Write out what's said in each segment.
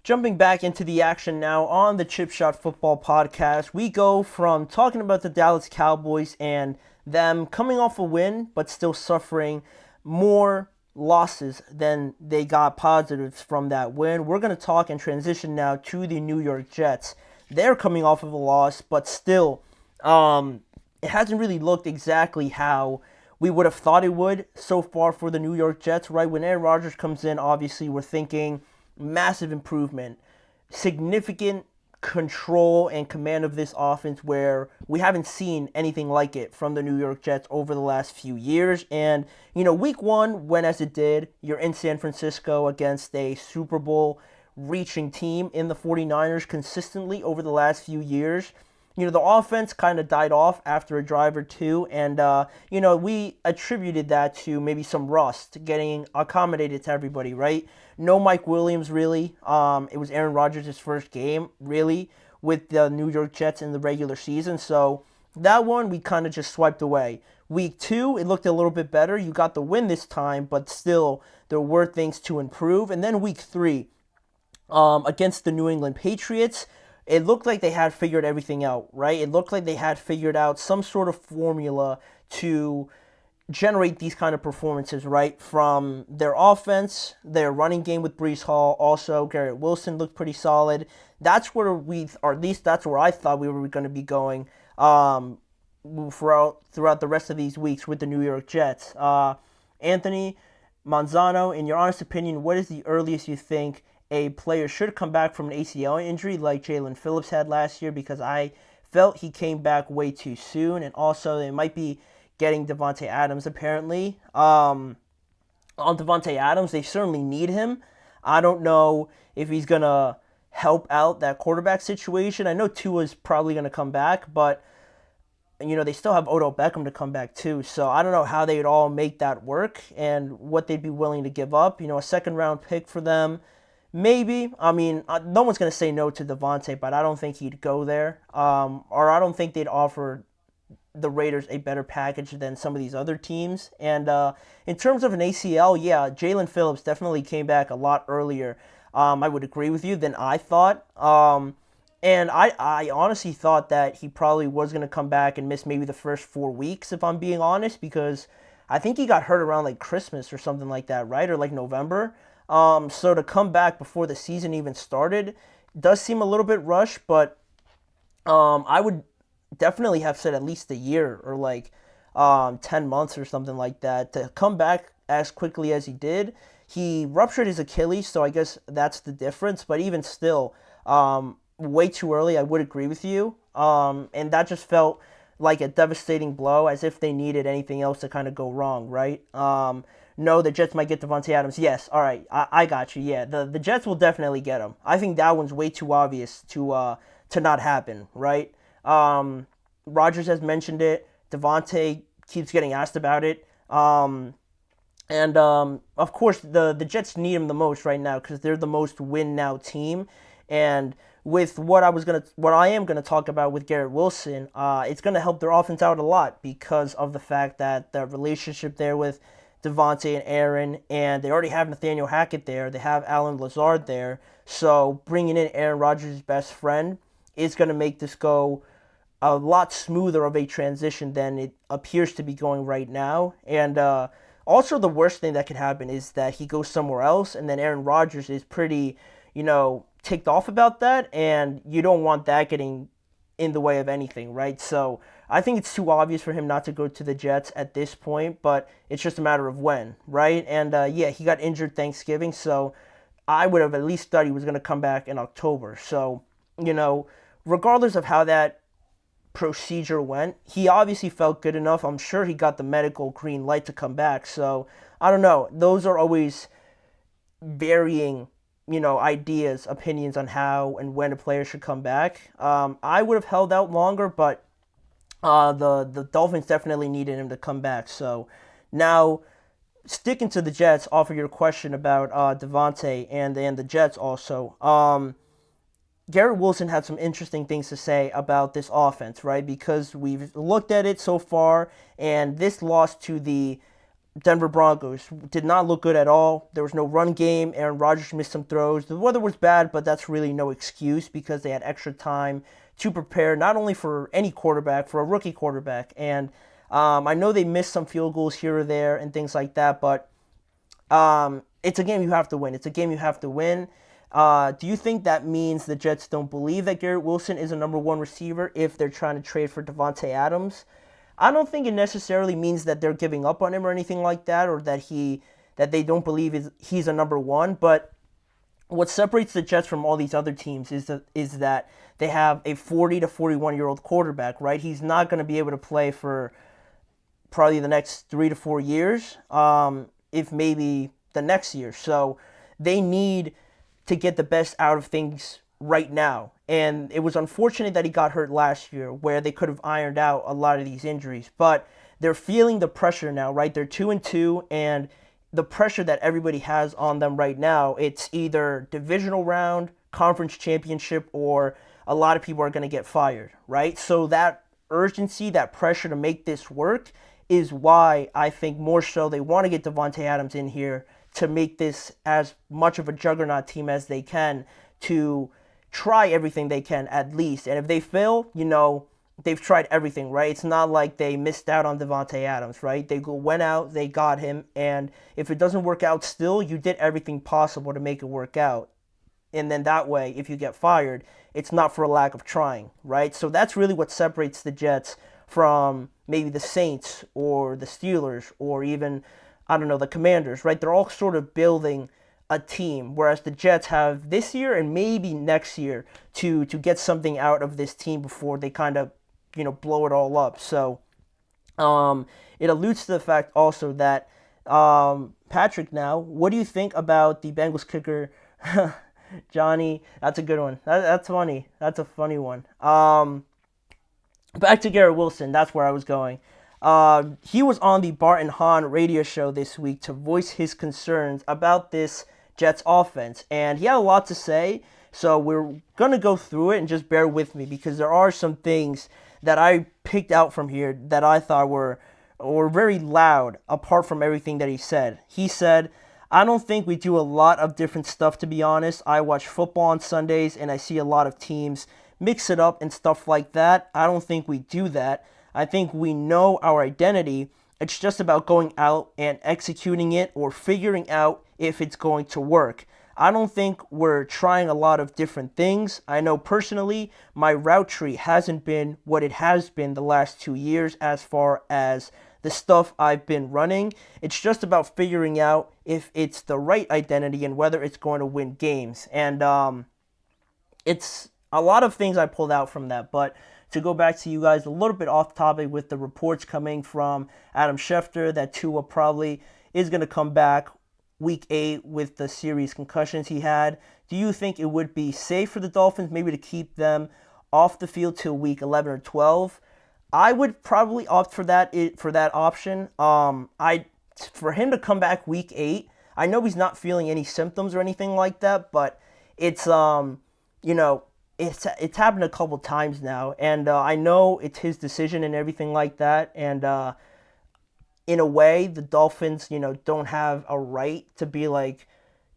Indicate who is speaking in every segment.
Speaker 1: Jumping back into the action now on the Chip Shot Football Podcast, we go from talking about the Dallas Cowboys and them coming off a win, but still suffering more losses than they got positives from that win. We're going to talk and transition now to the New York Jets. They're coming off of a loss, but still, it hasn't really looked exactly how we would have thought it would so far for the New York Jets, right? When Aaron Rodgers comes in, obviously we're thinking massive improvement, significant control and command of this offense where we haven't seen anything like it from the New York Jets over the last few years. And, week one went as it did. You're in San Francisco against a Super Bowl reaching team in the 49ers consistently over the last few years. The offense kind of died off after a drive or two, and, we attributed that to maybe some rust getting accommodated to everybody, right? No Mike Williams, really. It was Aaron Rodgers' first game, really, with the New York Jets in the regular season, so that one we kind of just swiped away. Week two, it looked a little bit better. You got the win this time, but still, there were things to improve. And then week three, against the New England Patriots, it looked like they had figured everything out, right? It looked like they had figured out some sort of formula to generate these kind of performances, right? From their offense, their running game with Breece Hall, also Garrett Wilson looked pretty solid. That's where or at least that's where I thought we were going to be going throughout the rest of these weeks with the New York Jets. Anthony Manzano, in your honest opinion, what is the earliest you think a player should come back from an ACL injury like Jalen Phillips had last year? Because I felt he came back way too soon, and also they might be getting Davante Adams apparently. On Davante Adams, they certainly need him. I don't know if he's going to help out that quarterback situation. I know Tua's probably going to come back, but they still have Odell Beckham to come back too. So I don't know how they'd all make that work and what they'd be willing to give up. A second round pick for them. Maybe. I mean, no one's going to say no to Davante, but I don't think he'd go there. Or I don't think they'd offer the Raiders a better package than some of these other teams. And in terms of an ACL, yeah, Jalen Phillips definitely came back a lot earlier, I would agree with you, than I thought. And I honestly thought that he probably was going to come back and miss maybe the first 4 weeks, if I'm being honest, because I think he got hurt around like Christmas or something like that, right? Or like November. So to come back before the season even started does seem a little bit rushed, but I would definitely have said at least a year or like 10 months or something like that to come back as quickly as he did. He ruptured his Achilles, so I guess that's the difference, but even still, way too early, I would agree with you. And that just felt like a devastating blow, as if they needed anything else to kind of go wrong, right? No, the Jets might get Davante Adams. Yes, all right, I got you. Yeah, the Jets will definitely get him. I think that one's way too obvious to not happen, right? Rodgers has mentioned it. Davante keeps getting asked about it. And of course, the Jets need him the most right now because they're the most win now team. And with what I am gonna talk about with Garrett Wilson, it's gonna help their offense out a lot because of the fact that the relationship there with Davante and Aaron, and they already have Nathaniel Hackett there. They have Alan Lazard there. So bringing in Aaron Rodgers' best friend is going to make this go a lot smoother of a transition than it appears to be going right now. And also the worst thing that could happen is that he goes somewhere else, and then Aaron Rodgers is pretty, ticked off about that, and you don't want that getting in the way of anything, right? So I think it's too obvious for him not to go to the Jets at this point, but it's just a matter of when, right? And yeah, he got injured Thanksgiving, so I would have at least thought he was going to come back in October. So, regardless of how that procedure went, he obviously felt good enough. I'm sure he got the medical green light to come back. So I don't know. Those are always varying ideas, opinions on how and when a player should come back. I would have held out longer, but the Dolphins definitely needed him to come back. So now, sticking to the Jets, off of your question about Davante and the Jets also, Garrett Wilson had some interesting things to say about this offense, right? Because we've looked at it so far, and this loss to the Denver Broncos did not look good at all. There was no run game. Aaron Rodgers missed some throws. The weather was bad, but that's really no excuse because they had extra time to prepare, not only for any quarterback, for a rookie quarterback. And I know they missed some field goals here or there and things like that, but it's a game you have to win. It's a game you have to win. Do you think that means the Jets don't believe that Garrett Wilson is a number one receiver if they're trying to trade for Davante Adams? I don't think it necessarily means that they're giving up on him or anything like that, or that they don't believe he's a number one. But what separates the Jets from all these other teams is that they have a 40 to 41-year-old quarterback, right? He's not going to be able to play for probably the next 3 to 4 years, if maybe the next year. So they need to get the best out of things right now. And it was unfortunate that he got hurt last year, where they could have ironed out a lot of these injuries. But they're feeling the pressure now, right? They're 2-2, and the pressure that everybody has on them right now, it's either divisional round, conference championship, or a lot of people are going to get fired, right? So that urgency, that pressure to make this work is why I think more so they want to get Davante Adams in here to make this as much of a juggernaut team as they can, to try everything they can at least. And if they fail, they've tried everything, right? It's not like they missed out on Davante Adams, right? They went out, they got him, and if it doesn't work out still, you did everything possible to make it work out. And then that way, if you get fired, it's not for a lack of trying, right? So that's really what separates the Jets from maybe the Saints or the Steelers or even, I don't know, the Commanders, right? They're all sort of building a team, whereas the Jets have this year and maybe next year to get something out of this team before they kind of, blow it all up. So it alludes to the fact also that, Patrick, now, what do you think about the Bengals kicker, Johnny? That's a good one. That's funny. That's a funny one. Back to Garrett Wilson. That's where I was going. He was on the Bart and Hahn radio show this week to voice his concerns about this Jets offense. And he had a lot to say, so we're going to go through it and just bear with me because there are some things that I picked out from here that I thought were very loud apart from everything that he said. He said, "I don't think we do a lot of different stuff, to be honest. I watch football on Sundays and I see a lot of teams mix it up and stuff like that. I don't think we do that. I think we know our identity. It's just about going out and executing it or figuring out if it's going to work. I don't think we're trying a lot of different things. I know personally my route tree hasn't been what it has been the last 2 years as far as the stuff I've been running. It's just about figuring out if it's the right identity and whether it's going to win games." And it's a lot of things I pulled out from that, but to go back to you guys a little bit off topic with the reports coming from Adam Schefter that Tua probably is going to come back week 8 with the serious concussions he had. Do you think it would be safe for the Dolphins maybe to keep them off the field till week 11 or 12? I would probably opt for that option. For him to come back week 8, I know he's not feeling any symptoms or anything like that, but it's it's happened a couple times now, and I know it's his decision and everything like that, and in a way, the Dolphins, don't have a right to be like,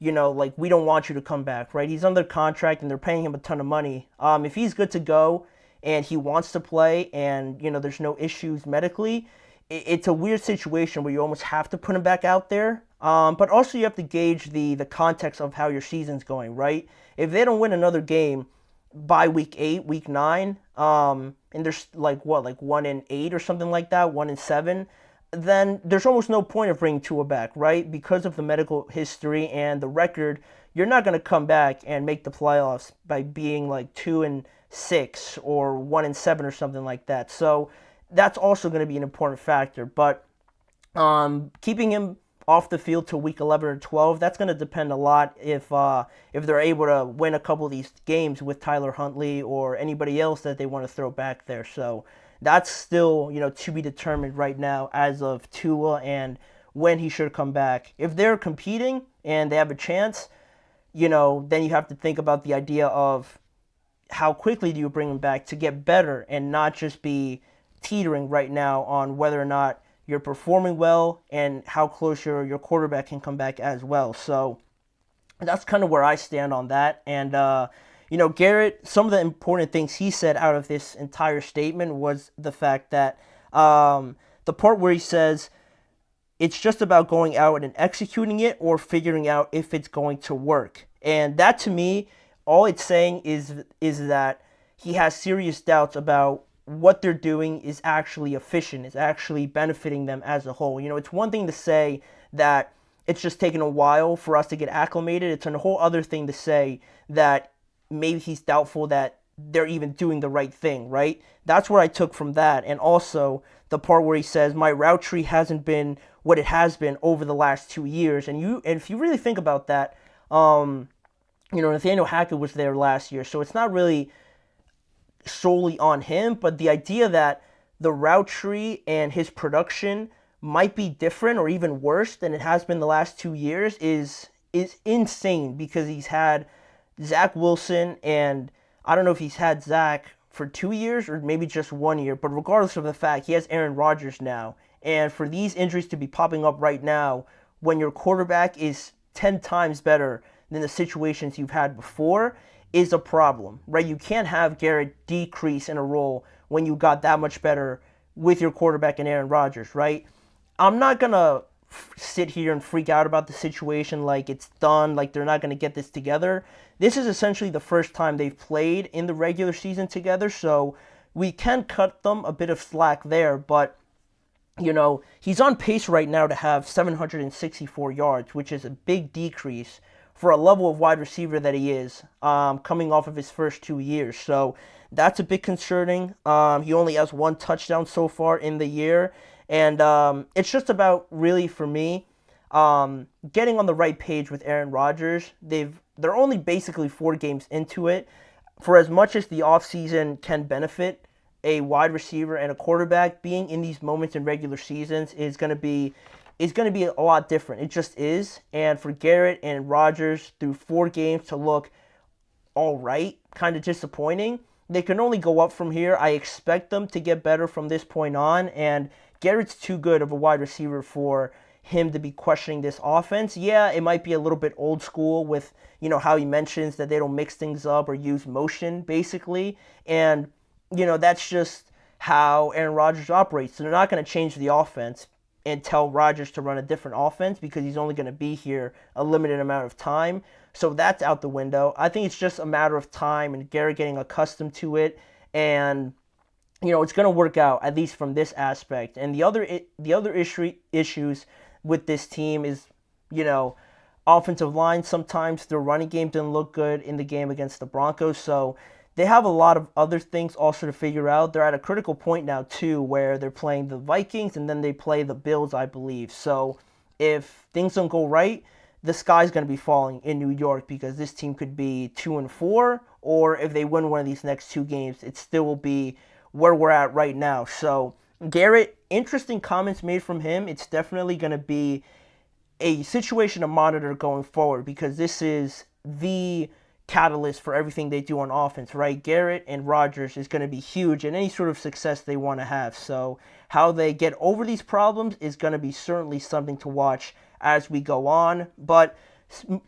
Speaker 1: we don't want you to come back, right? He's under contract and they're paying him a ton of money. If he's good to go and he wants to play and, there's no issues medically, it's a weird situation where you almost have to put him back out there. But also you have to gauge the context of how your season's going, right? If they don't win another game by week 8, week 9, and there's 1-8 or something like that, 1-7, then there's almost no point of bringing Tua back, right? Because of the medical history and the record, you're not going to come back and make the playoffs by being 2-6 or 1-7 or something like that. So that's also going to be an important factor. But keeping him off the field till week 11 or 12, that's going to depend a lot if they're able to win a couple of these games with Tyler Huntley or anybody else that they want to throw back there. So that's still, to be determined right now as of Tua and when he should come back. If they're competing and they have a chance, then you have to think about the idea of how quickly do you bring him back to get better and not just be teetering right now on whether or not you're performing well, and how close your quarterback can come back as well. So that's kind of where I stand on that. And, Garrett, some of the important things he said out of this entire statement was the fact that the part where he says it's just about going out and executing it or figuring out if it's going to work. And that, to me, all it's saying is that he has serious doubts about what they're doing is actually efficient, is actually benefiting them as a whole. It's one thing to say that it's just taken a while for us to get acclimated. It's a whole other thing to say that maybe he's doubtful that they're even doing the right thing, right? That's what I took from that. And also the part where he says, my route tree hasn't been what it has been over the last 2 years. And if you really think about that, Nathaniel Hackett was there last year, so it's not really solely on him, but the idea that the route tree and his production might be different or even worse than it has been the last 2 years is insane, because he's had Zach Wilson, and I don't know if he's had Zach for 2 years or maybe just 1 year, but regardless of the fact, he has Aaron Rodgers now. And for these injuries to be popping up right now when your quarterback is 10 times better than the situations you've had before is a problem, right? You can't have Garrett decrease in a role when you got that much better with your quarterback and Aaron Rodgers, right? I'm not going to sit here and freak out about the situation like it's done, like they're not going to get this together. This is essentially the first time they've played in the regular season together, so we can cut them a bit of slack there, but he's on pace right now to have 764 yards, which is a big decrease for a level of wide receiver that he is, coming off of his first 2 years. So that's a bit concerning. He only has 1 touchdown so far in the year. And it's just about, really, for me, getting on the right page with Aaron Rodgers. They're only basically 4 games into it. For as much as the offseason can benefit a wide receiver and a quarterback, being in these moments in regular seasons is going to be a lot different. It just is. And for Garrett and Rodgers through 4 games to look all right, kind of disappointing, they can only go up from here. I expect them to get better from this point on, and Garrett's too good of a wide receiver for him to be questioning this offense. Yeah, it might be a little bit old school with, how he mentions that they don't mix things up or use motion, basically. And, that's just how Aaron Rodgers operates. So they're not going to change the offense and tell Rodgers to run a different offense because he's only going to be here a limited amount of time. So that's out the window. I think it's just a matter of time and Garrett getting accustomed to it, and it's going to work out, at least from this aspect. And the other issues with this team is, offensive line. Sometimes their running game didn't look good in the game against the Broncos, so they have a lot of other things also to figure out. They're at a critical point now, too, where they're playing the Vikings and then they play the Bills, I believe. So if things don't go right, the sky's going to be falling in New York, because this team could be 2-4, or if they win one of these next 2 games, it still will be where we're at right now. So Garrett, interesting comments made from him. It's definitely going to be a situation to monitor going forward, because this is the catalyst for everything they do on offense, right? Garrett and Rodgers is going to be huge in any sort of success they want to have. So how they get over these problems is going to be certainly something to watch as we go on. But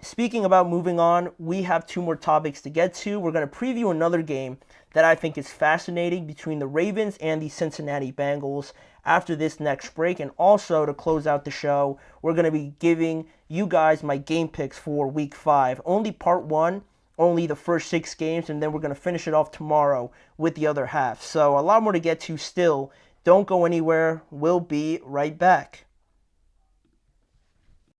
Speaker 1: speaking about moving on, we have 2 more topics to get to. We're going to preview another game that I think is fascinating between the Ravens and the Cincinnati Bengals after this next break. And also, to close out the show, we're going to be giving you guys my game picks for Week 5. Only part 1, only the first 6 games, and then we're going to finish it off tomorrow with the other half. So a lot more to get to still. Don't go anywhere. We'll be right back.